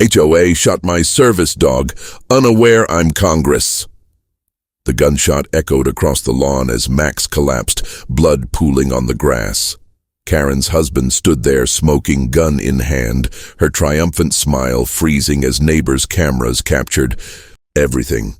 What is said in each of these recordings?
HOA shot my service dog, unaware I'm Congress. The gunshot echoed across the lawn as Max collapsed, blood pooling on the grass. Karen's husband stood there, smoking, gun in hand, her triumphant smile freezing as neighbors' cameras captured everything.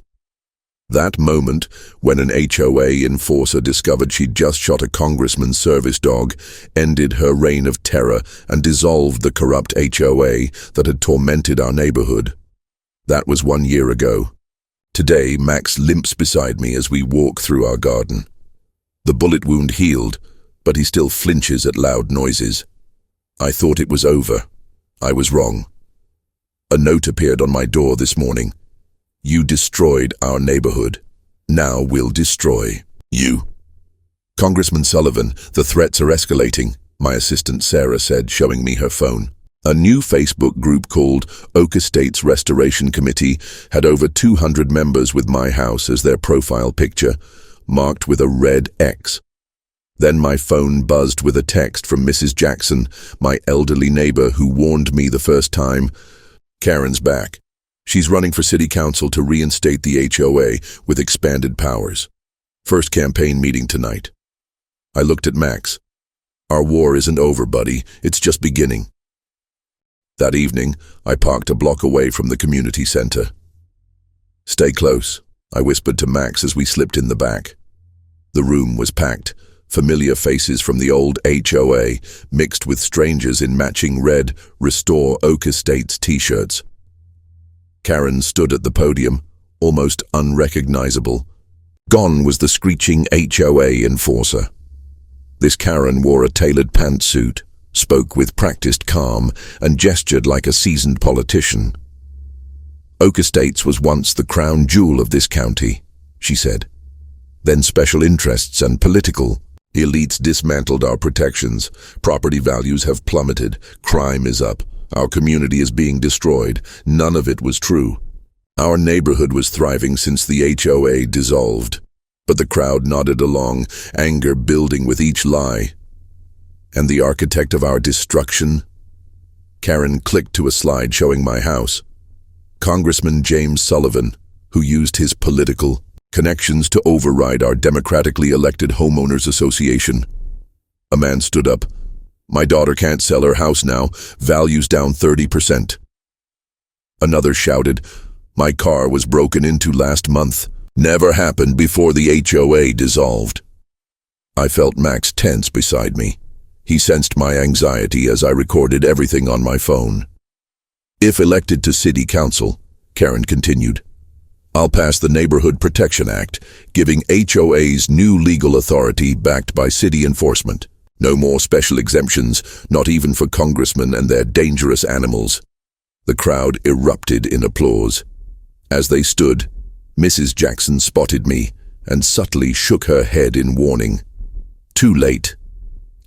That moment, when an HOA enforcer discovered she'd just shot a congressman's service dog, ended her reign of terror and dissolved the corrupt HOA that had tormented our neighborhood. That was 1 year ago. Today, Max limps beside me as we walk through our garden. The bullet wound healed, but he still flinches at loud noises. I thought it was over. I was wrong. A note appeared on my door this morning. You destroyed our neighborhood. Now we'll destroy you. Congressman Sullivan, the threats are escalating, my assistant Sarah said, showing me her phone. A new Facebook group called H.O.A. State's Restoration Committee had over 200 members with my house as their profile picture, marked with a red X. Then my phone buzzed with a text from Mrs. Jackson, my elderly neighbor who warned me the first time. Karen's back. She's running for city council to reinstate the HOA with expanded powers. First campaign meeting tonight. I looked at Max. Our war isn't over, buddy. It's just beginning. That evening, I parked a block away from the community center. Stay close, I whispered to Max as we slipped in the back. The room was packed, familiar faces from the old HOA mixed with strangers in matching red Restore H.O.A. States t-shirts. Karen stood at the podium, almost unrecognizable. Gone was the screeching HOA enforcer. This Karen wore a tailored pantsuit, spoke with practiced calm, and gestured like a seasoned politician. H.O.A. States was once the crown jewel of this county, she said. Then special interests and political elites dismantled our protections. Property values have plummeted. Crime is up. Our community is being destroyed. None of it was true. Our neighborhood was thriving since the HOA dissolved. But the crowd nodded along, anger building with each lie. And the architect of our destruction? Karen clicked to a slide showing my house. Congressman James Sullivan, who used his political connections to override our democratically elected homeowners association. A man stood up. My daughter can't sell her house now, value's down 30%. Another shouted, my car was broken into last month. Never happened before the HOA dissolved. I felt Max tense beside me. He sensed my anxiety as I recorded everything on my phone. If elected to city council, Karen continued, I'll pass the Neighborhood Protection Act, giving HOAs new legal authority backed by city enforcement. No more special exemptions, not even for congressmen and their dangerous animals. The crowd erupted in applause. As they stood, Mrs. Jackson spotted me and subtly shook her head in warning. Too late.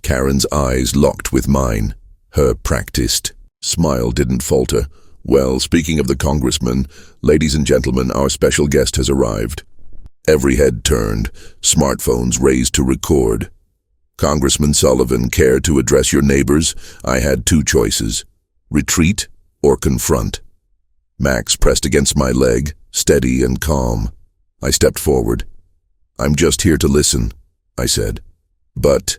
Karen's eyes locked with mine. Her practiced smile didn't falter. Well, speaking of the congressman, ladies and gentlemen, our special guest has arrived. Every head turned, smartphones raised to record. Congressman Sullivan, care to address your neighbors? I had two choices, retreat or confront. Max pressed against my leg, steady and calm. I stepped forward. I'm just here to listen, I said. But,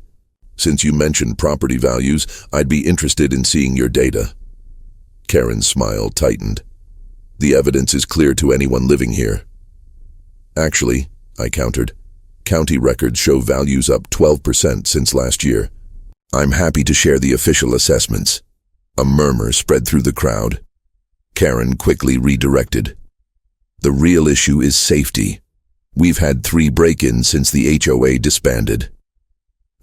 since you mentioned property values, I'd be interested in seeing your data. Karen's smile tightened. The evidence is clear to anyone living here. Actually, I countered, county records show values up 12% since last year. I'm happy to share the official assessments. A murmur spread through the crowd. Karen quickly redirected. The real issue is safety. We've had 3 break-ins since the HOA disbanded.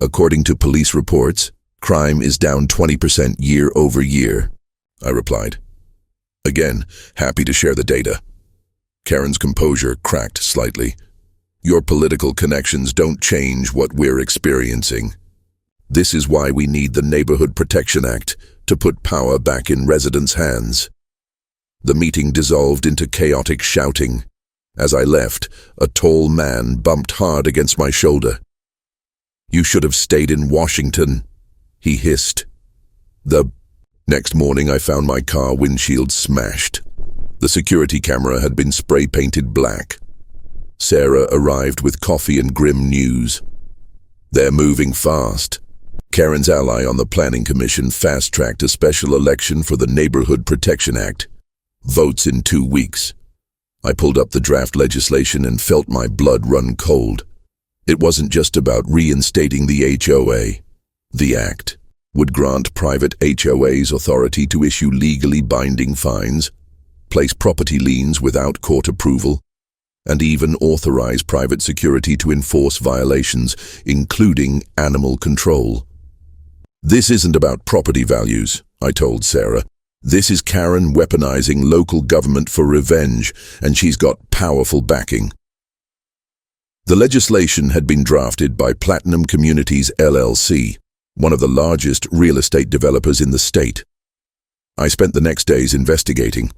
According to police reports, crime is down 20% year over year, I replied. Again, happy to share the data. Karen's composure cracked slightly. Your political connections don't change what we're experiencing. This is why we need the Neighborhood Protection Act to put power back in residents' hands. The meeting dissolved into chaotic shouting. As I left, a tall man bumped hard against my shoulder. You should have stayed in Washington, he hissed. The Next morning, I found my car windshield smashed. The security camera had been spray-painted black. Sarah arrived with coffee and grim news. They're moving fast. Karen's ally on the Planning Commission fast-tracked a special election for the Neighborhood Protection Act. Votes in 2 weeks. I pulled up the draft legislation and felt my blood run cold. It wasn't just about reinstating the HOA. The act would grant private HOAs authority to issue legally binding fines, place property liens without court approval, and even authorize private security to enforce violations, including animal control. This isn't about property values, I told Sarah. This is Karen weaponizing local government for revenge, and she's got powerful backing. The legislation had been drafted by Platinum Communities LLC, one of the largest real estate developers in the state. I spent the next days investigating.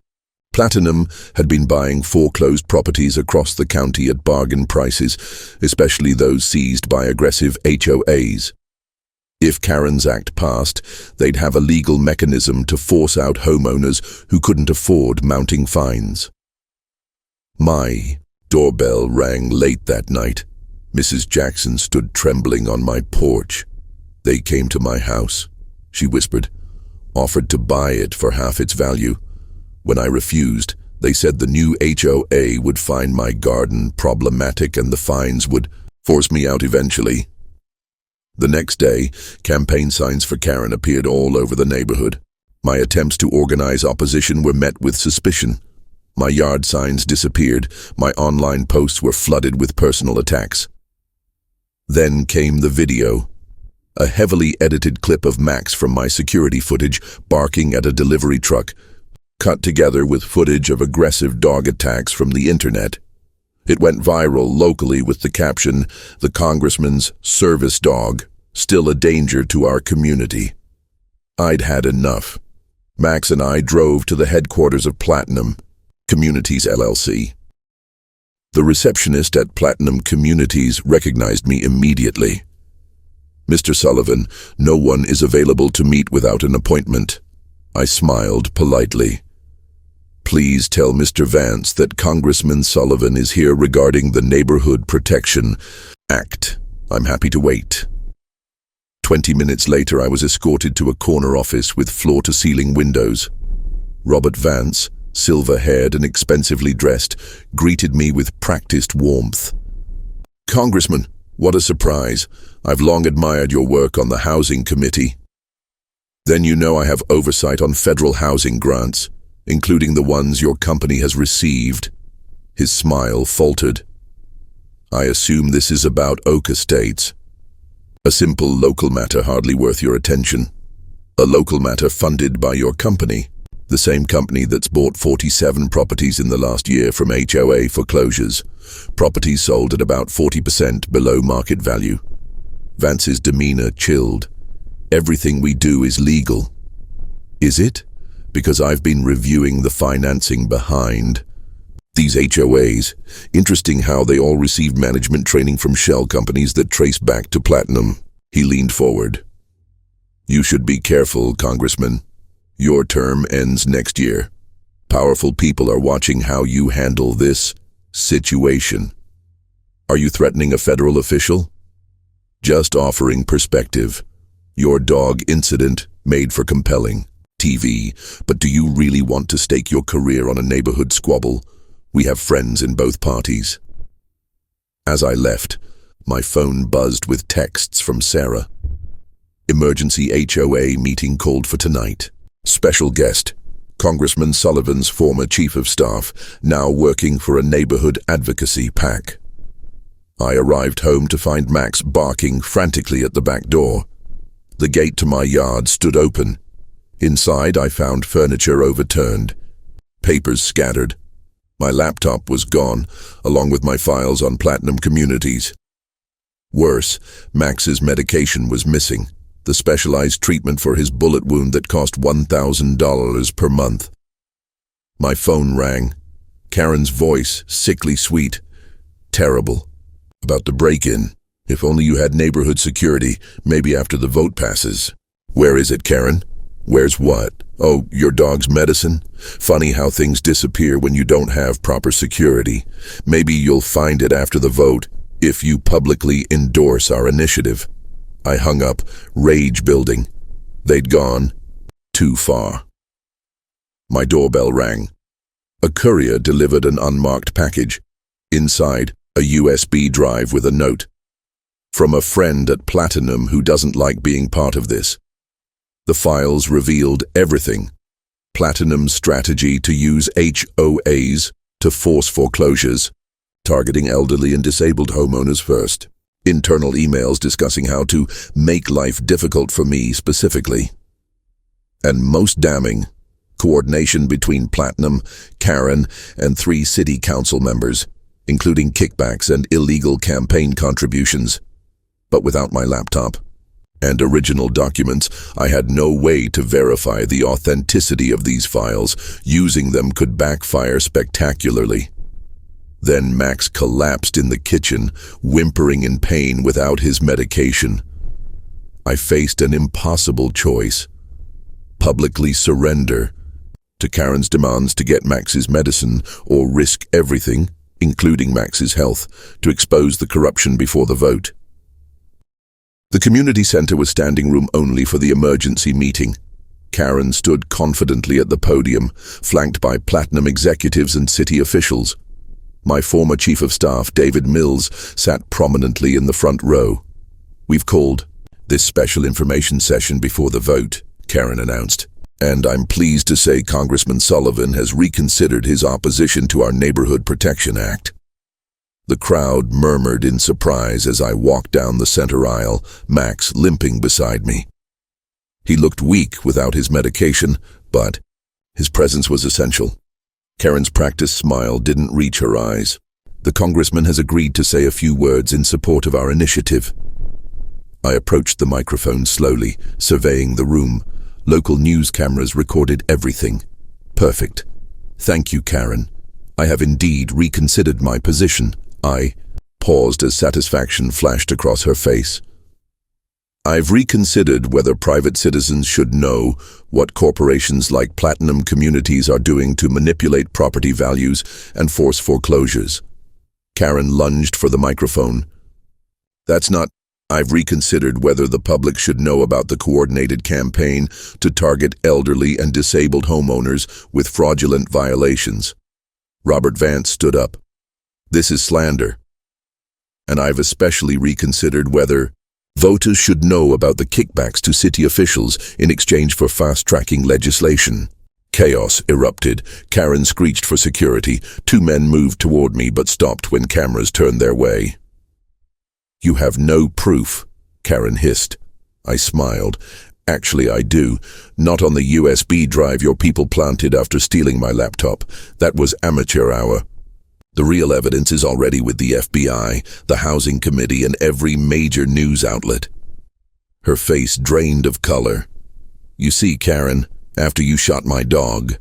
Platinum had been buying foreclosed properties across the county at bargain prices, especially those seized by aggressive HOAs. If Karen's act passed, they'd have a legal mechanism to force out homeowners who couldn't afford mounting fines. My doorbell rang late that night. Mrs. Jackson stood trembling on my porch. They came to my house, she whispered, offered to buy it for half its value. When I refused, they said the new HOA would find my garden problematic and the fines would force me out eventually. The next day, campaign signs for Karen appeared all over the neighborhood. My attempts to organize opposition were met with suspicion. My yard signs disappeared. My online posts were flooded with personal attacks. Then came the video. A heavily edited clip of Max from my security footage barking at a delivery truck, cut together with footage of aggressive dog attacks from the internet. It went viral locally with the caption, "The Congressman's service dog, still a danger to our community." I'd had enough. Max and I drove to the headquarters of Platinum Communities LLC. The receptionist at Platinum Communities recognized me immediately. "Mr. Sullivan, no one is available to meet without an appointment." I smiled politely. "Please tell Mr. Vance that Congressman Sullivan is here regarding the Neighborhood Protection Act. I'm happy to wait." 20 minutes later, I was escorted to a corner office with floor-to-ceiling windows. Robert Vance, silver-haired and expensively dressed, greeted me with practiced warmth. "Congressman, what a surprise. I've long admired your work on the Housing Committee. Then you know I have oversight on federal housing grants, including the ones your company has received." His smile faltered. "I assume this is about Oak Estates. A simple local matter hardly worth your attention. A local matter funded by your company, the same company that's bought 47 properties in the last year from HOA foreclosures, properties sold at about 40% below market value." Vance's demeanor chilled. "Everything we do is legal." "Is it? Because I've been reviewing the financing behind these HOAs. Interesting how they all received management training from shell companies that trace back to Platinum." He leaned forward. "You should be careful, Congressman. Your term ends next year. Powerful people are watching how you handle this situation. Are you threatening a federal official?" "Just offering perspective. Your dog incident made for compelling TV, but do you really want to stake your career on a neighborhood squabble? We have friends in both parties." As I left, my phone buzzed with texts from Sarah. "Emergency HOA meeting called for tonight. Special guest, Congressman Sullivan's former chief of staff, now working for a neighborhood advocacy PAC." I arrived home to find Max barking frantically at the back door. The gate to my yard stood open. Inside, I found furniture overturned, papers scattered. My laptop was gone, along with my files on Platinum Communities. Worse, Max's medication was missing, the specialized treatment for his bullet wound that cost $1,000 per month. My phone rang. Karen's voice, sickly sweet. "Terrible. About the break-in. If only you had neighborhood security, maybe after the vote passes." "Where is it, Karen?" Where's what? Oh, your dog's medicine? Funny how things disappear when you don't have proper security. Maybe you'll find it after the vote, if you publicly endorse our initiative. I hung up, rage building. They'd gone too far. My doorbell rang. A courier delivered an unmarked package. Inside, a USB drive with a note. From a friend at Platinum who doesn't like being part of this. The files revealed everything. Platinum's strategy to use HOAs to force foreclosures, targeting elderly and disabled homeowners first. Internal emails discussing how to make life difficult for me specifically. And most damning, coordination between Platinum, Karen, and 3 city council members, including kickbacks and illegal campaign contributions. But without my laptop and original documents, I had no way to verify the authenticity of these files. Using them could backfire spectacularly. Then Max collapsed in the kitchen, whimpering in pain without his medication. I faced an impossible choice. Publicly surrender to Karen's demands to get Max's medicine, or risk everything, including Max's health, to expose the corruption before the vote. The community center was standing room only for the emergency meeting. Karen stood confidently at the podium, flanked by Platinum executives and city officials. My former chief of staff, David Mills, sat prominently in the front row. "We've called this special information session before the vote," Karen announced, "and I'm pleased to say Congressman Sullivan has reconsidered his opposition to our Neighborhood Protection Act." The crowd murmured in surprise as I walked down the center aisle, Max limping beside me. He looked weak without his medication, but his presence was essential. Karen's practiced smile didn't reach her eyes. "The congressman has agreed to say a few words in support of our initiative." I approached the microphone slowly, surveying the room. Local news cameras recorded everything. Perfect. "Thank you, Karen. I have indeed reconsidered my position." I paused as satisfaction flashed across her face. "I've reconsidered whether private citizens should know what corporations like Platinum Communities are doing to manipulate property values and force foreclosures." Karen lunged for the microphone. I've reconsidered whether the public should know about the coordinated campaign to target elderly and disabled homeowners with fraudulent violations." Robert Vance stood up. "This is slander. And I've especially reconsidered whether voters should know about the kickbacks to city officials in exchange for fast-tracking legislation." Chaos erupted. Karen screeched for security. 2 men moved toward me but stopped when cameras turned their way. "You have no proof," Karen hissed. I smiled. "Actually, I do. Not on the USB drive your people planted after stealing my laptop. That was amateur hour. The real evidence is already with the FBI, the Housing Committee, and every major news outlet." Her face drained of color. "You see, Karen, after you shot my dog,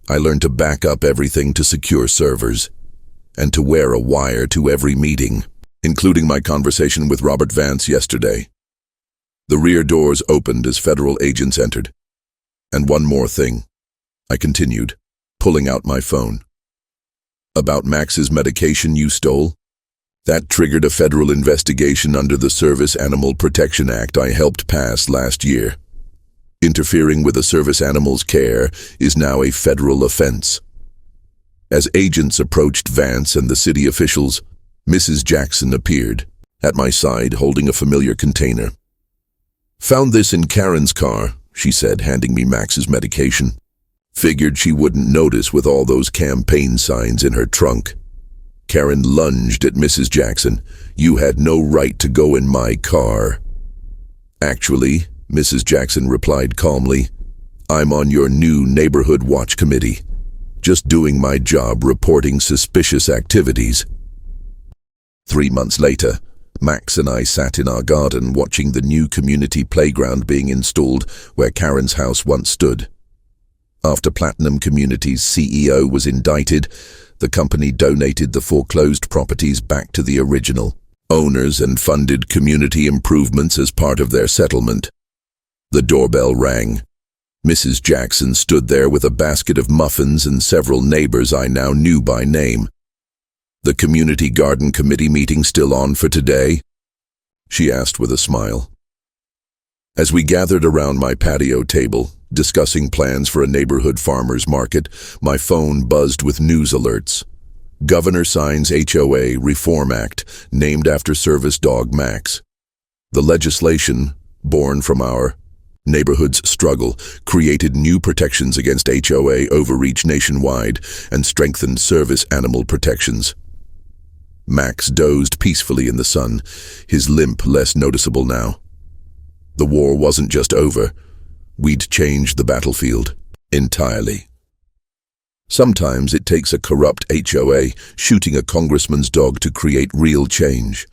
I learned to back up everything to secure servers, and to wear a wire to every meeting, including my conversation with Robert Vance yesterday." The rear doors opened as federal agents entered. "And one more thing," I continued, pulling out my phone. "About Max's medication you stole? That triggered a federal investigation under the Service Animal Protection Act I helped pass last year. Interfering with a service animal's care is now a federal offense." As agents approached Vance and the city officials, Mrs. Jackson appeared, at my side holding a familiar container. "Found this in Karen's car," she said, handing me Max's medication. "Figured she wouldn't notice with all those campaign signs in her trunk." Karen lunged at Mrs. Jackson. "You had no right to go in my car." "Actually," Mrs. Jackson replied calmly, "I'm on your new neighborhood watch committee. Just doing my job reporting suspicious activities." 3 months later, Max and I sat in our garden watching the new community playground being installed where Karen's house once stood. After Platinum Communities' CEO was indicted, the company donated the foreclosed properties back to the original owners and funded community improvements as part of their settlement. The doorbell rang. Mrs. Jackson stood there with a basket of muffins and several neighbors I now knew by name. "The Community Garden Committee meeting still on for today?" she asked with a smile. As we gathered around my patio table, discussing plans for a neighborhood farmers market, my phone buzzed with news alerts. Governor signs H.O.A. Reform Act, named after service dog Max. The legislation, born from our neighborhood's struggle, created new protections against H.O.A. overreach nationwide and strengthened service animal protections. Max dozed peacefully in the sun, his limp less noticeable now. The war wasn't just over. We'd changed the battlefield entirely. Sometimes it takes a corrupt H.O.A. shooting a congressman's dog to create real change.